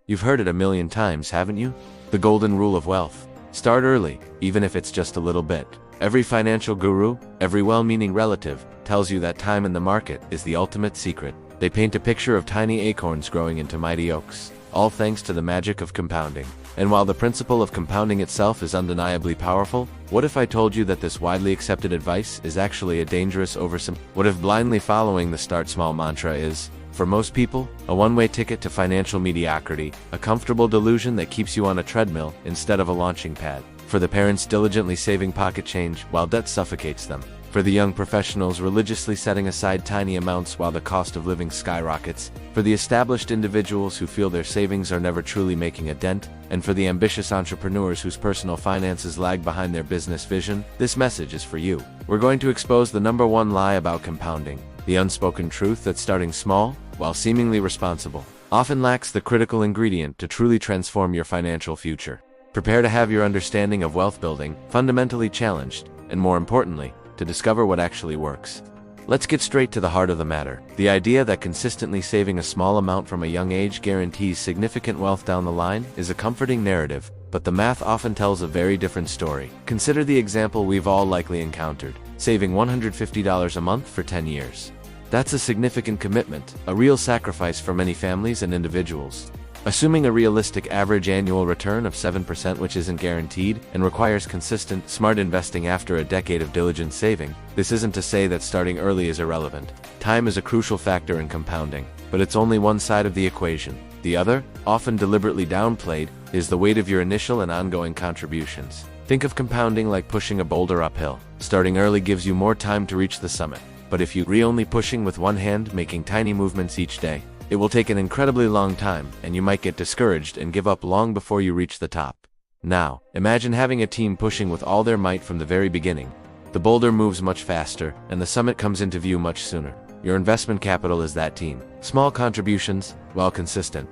You've heard it a million times, haven't you? The golden rule of wealth. Start early, even if it's just a little bit. Every financial guru, every well-meaning relative, tells you that time in the market is the ultimate secret. They paint a picture of tiny acorns growing into mighty oaks, all thanks to the magic of compounding. And while the principle of compounding itself is undeniably powerful, what if I told you that this widely accepted advice is actually a dangerous oversimplification? What if blindly following the start small mantra is, for most people, a one-way ticket to financial mediocrity, a comfortable delusion that keeps you on a treadmill instead of a launching pad? For the parents diligently saving pocket change while debt suffocates them? For the young professionals religiously setting aside tiny amounts while the cost of living skyrockets? For the established individuals who feel their savings are never truly making a dent? And for the ambitious entrepreneurs whose personal finances lag behind their business vision? This message is for you. We're going to expose the number one lie about compounding, the unspoken truth that starting small, while seemingly responsible, often lacks the critical ingredient to truly transform your financial future. Prepare to have your understanding of wealth building fundamentally challenged, and more importantly, to discover what actually works. Let's get straight to the heart of the matter. The idea that consistently saving a small amount from a young age guarantees significant wealth down the line is a comforting narrative, but the math often tells a very different story. Consider the example we've all likely encountered: saving $150 a month for 10 years. That's a significant commitment, a real sacrifice for many families and individuals. Assuming a realistic average annual return of 7%, which isn't guaranteed and requires consistent, smart investing after a decade of diligent saving, this isn't to say that starting early is irrelevant. Time is a crucial factor in compounding, but it's only one side of the equation. The other, often deliberately downplayed, is the weight of your initial and ongoing contributions. Think of compounding like pushing a boulder uphill. Starting early gives you more time to reach the summit, but if you only pushing with one hand, making tiny movements each day, it will take an incredibly long time, and you might get discouraged and give up long before you reach the top. Now, imagine having a team pushing with all their might from the very beginning. The boulder moves much faster, and the summit comes into view much sooner. Your investment capital is that team. Small contributions, while consistent,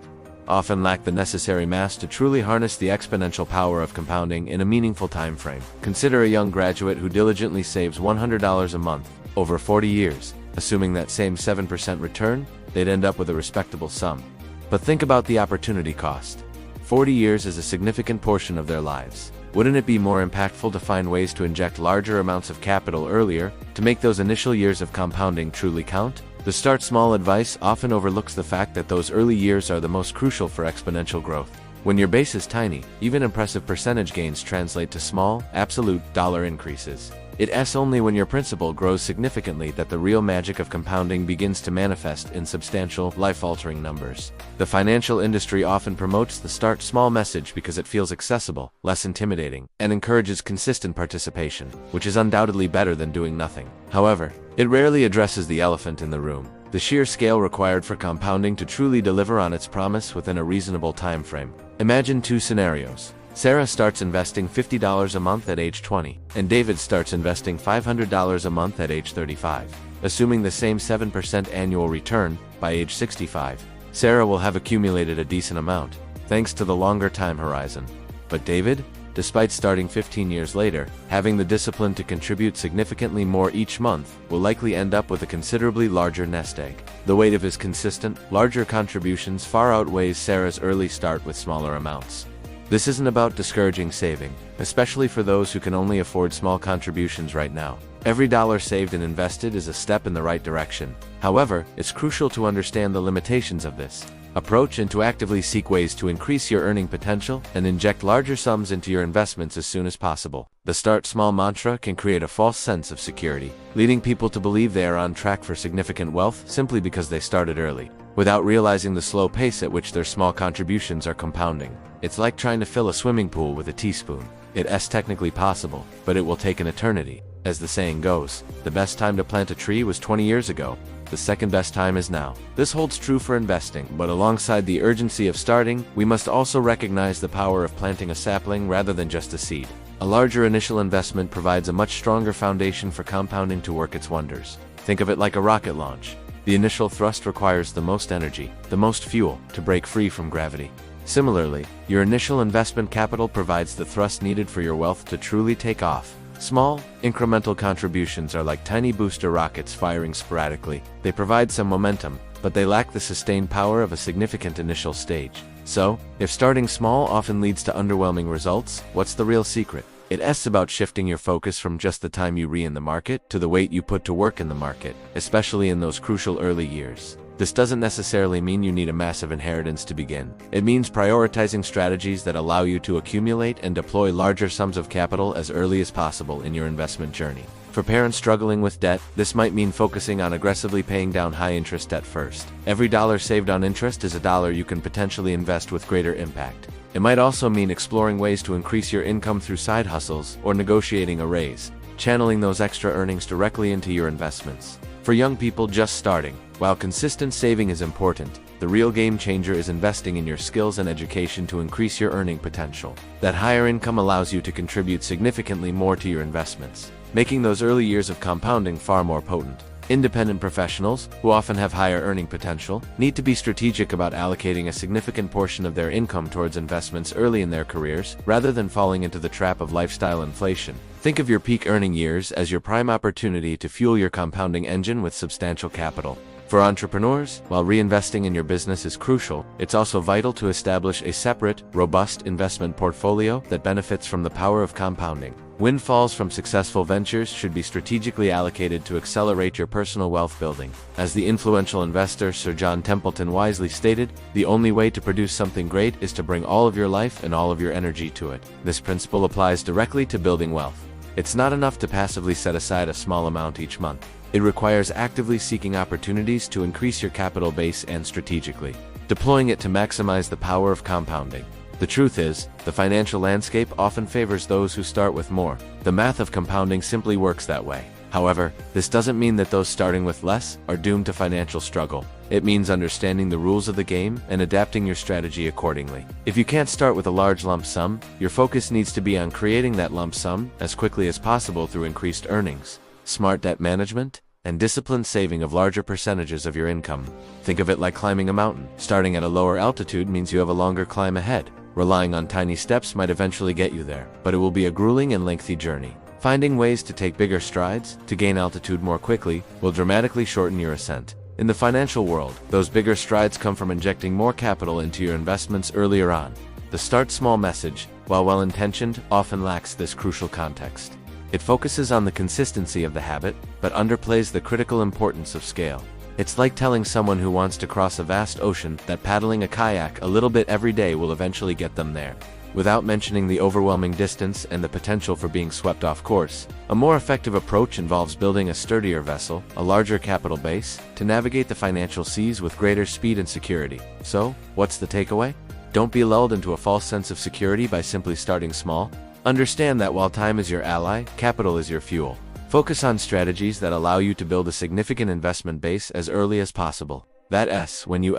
often lack the necessary mass to truly harness the exponential power of compounding in a meaningful time frame. Consider a young graduate who diligently saves $100 a month over 40 years. Assuming that same 7% return, they'd end up with a respectable sum. But think about the opportunity cost. 40 years is a significant portion of their lives. Wouldn't it be more impactful to find ways to inject larger amounts of capital earlier, to make those initial years of compounding truly count? The start small advice often overlooks the fact that those early years are the most crucial for exponential growth. When your base is tiny, even impressive percentage gains translate to small, absolute dollar increases. It's only when your principal grows significantly that the real magic of compounding begins to manifest in substantial, life-altering numbers. The financial industry often promotes the start small message because it feels accessible, less intimidating, and encourages consistent participation, which is undoubtedly better than doing nothing. However, it rarely addresses the elephant in the room: the sheer scale required for compounding to truly deliver on its promise within a reasonable time frame. Imagine two scenarios. Sarah starts investing $50 a month at age 20, and David starts investing $500 a month at age 35. Assuming the same 7% annual return, by age 65, Sarah will have accumulated a decent amount, thanks to the longer time horizon. But David, despite starting 15 years later, having the discipline to contribute significantly more each month, will likely end up with a considerably larger nest egg. The weight of his consistent, larger contributions far outweighs Sarah's early start with smaller amounts. This isn't about discouraging saving, especially for those who can only afford small contributions right now. Every dollar saved and invested is a step in the right direction. However, it's crucial to understand the limitations of this approach and to actively seek ways to increase your earning potential and inject larger sums into your investments as soon as possible. The start small mantra can create a false sense of security, leading people to believe they are on track for significant wealth simply because they started early, without realizing the slow pace at which their small contributions are compounding. It's like trying to fill a swimming pool with a teaspoon. It's technically possible, but it will take an eternity. As the saying goes, the best time to plant a tree was 20 years ago. The second best time is now. This holds true for investing, but alongside the urgency of starting, we must also recognize the power of planting a sapling rather than just a seed. A larger initial investment provides a much stronger foundation for compounding to work its wonders. Think of it like a rocket launch. The initial thrust requires the most energy, the most fuel, to break free from gravity. Similarly, your initial investment capital provides the thrust needed for your wealth to truly take off. Small, incremental contributions are like tiny booster rockets firing sporadically. They provide some momentum, but they lack the sustained power of a significant initial stage. So, if starting small often leads to underwhelming results, what's the real secret? It's about shifting your focus from just the time you in the market to the weight you put to work in the market, especially in those crucial early years. This doesn't necessarily mean you need a massive inheritance to begin. It means prioritizing strategies that allow you to accumulate and deploy larger sums of capital as early as possible in your investment journey. For parents struggling with debt, this might mean focusing on aggressively paying down high-interest debt first. Every dollar saved on interest is a dollar you can potentially invest with greater impact. It might also mean exploring ways to increase your income through side hustles or negotiating a raise, channeling those extra earnings directly into your investments. For young people just starting, while consistent saving is important, the real game changer is investing in your skills and education to increase your earning potential. That higher income allows you to contribute significantly more to your investments, making those early years of compounding far more potent. Independent professionals, who often have higher earning potential, need to be strategic about allocating a significant portion of their income towards investments early in their careers, rather than falling into the trap of lifestyle inflation. Think of your peak earning years as your prime opportunity to fuel your compounding engine with substantial capital. For entrepreneurs, while reinvesting in your business is crucial, it's also vital to establish a separate, robust investment portfolio that benefits from the power of compounding. Windfalls from successful ventures should be strategically allocated to accelerate your personal wealth building. As the influential investor Sir John Templeton wisely stated, the only way to produce something great is to bring all of your life and all of your energy to it. This principle applies directly to building wealth. It's not enough to passively set aside a small amount each month. It requires actively seeking opportunities to increase your capital base and strategically deploying it to maximize the power of compounding. The truth is, the financial landscape often favors those who start with more. The math of compounding simply works that way. However, this doesn't mean that those starting with less are doomed to financial struggle. It means understanding the rules of the game and adapting your strategy accordingly. If you can't start with a large lump sum, your focus needs to be on creating that lump sum as quickly as possible through increased earnings, smart debt management, and disciplined saving of larger percentages of your income. Think of it like climbing a mountain. Starting at a lower altitude means you have a longer climb ahead. Relying on tiny steps might eventually get you there, but it will be a grueling and lengthy journey. Finding ways to take bigger strides, to gain altitude more quickly, will dramatically shorten your ascent. In the financial world, those bigger strides come from injecting more capital into your investments earlier on. The start small message, while well-intentioned, often lacks this crucial context. It focuses on the consistency of the habit, but underplays the critical importance of scale. It's like telling someone who wants to cross a vast ocean that paddling a kayak a little bit every day will eventually get them there, without mentioning the overwhelming distance and the potential for being swept off course. A more effective approach involves building a sturdier vessel, a larger capital base, to navigate the financial seas with greater speed and security. So, what's the takeaway? Don't be lulled into a false sense of security by simply starting small. Understand that while time is your ally, capital is your fuel. Focus on strategies that allow you to build a significant investment base as early as possible. That's when you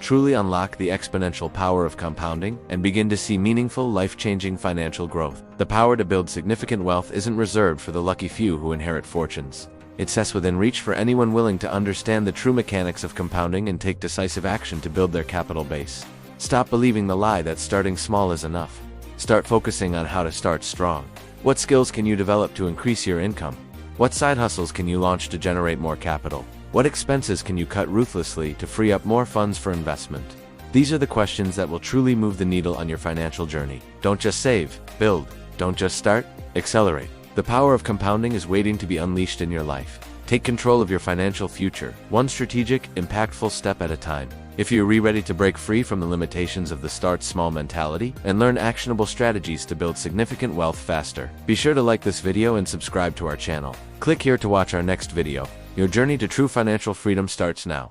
truly unlock the exponential power of compounding and begin to see meaningful, life-changing financial growth. The power to build significant wealth isn't reserved for the lucky few who inherit fortunes. It's within reach for anyone willing to understand the true mechanics of compounding and take decisive action to build their capital base. Stop believing the lie that starting small is enough. Start focusing on how to start strong. What skills can you develop to increase your income? What side hustles can you launch to generate more capital? What expenses can you cut ruthlessly to free up more funds for investment? These are the questions that will truly move the needle on your financial journey. Don't just save, build. Don't just start, accelerate. The power of compounding is waiting to be unleashed in your life. Take control of your financial future, one strategic, impactful step at a time. If you're ready to break free from the limitations of the start small mentality and learn actionable strategies to build significant wealth faster, be sure to like this video and subscribe to our channel. Click here to watch our next video. Your journey to true financial freedom starts now.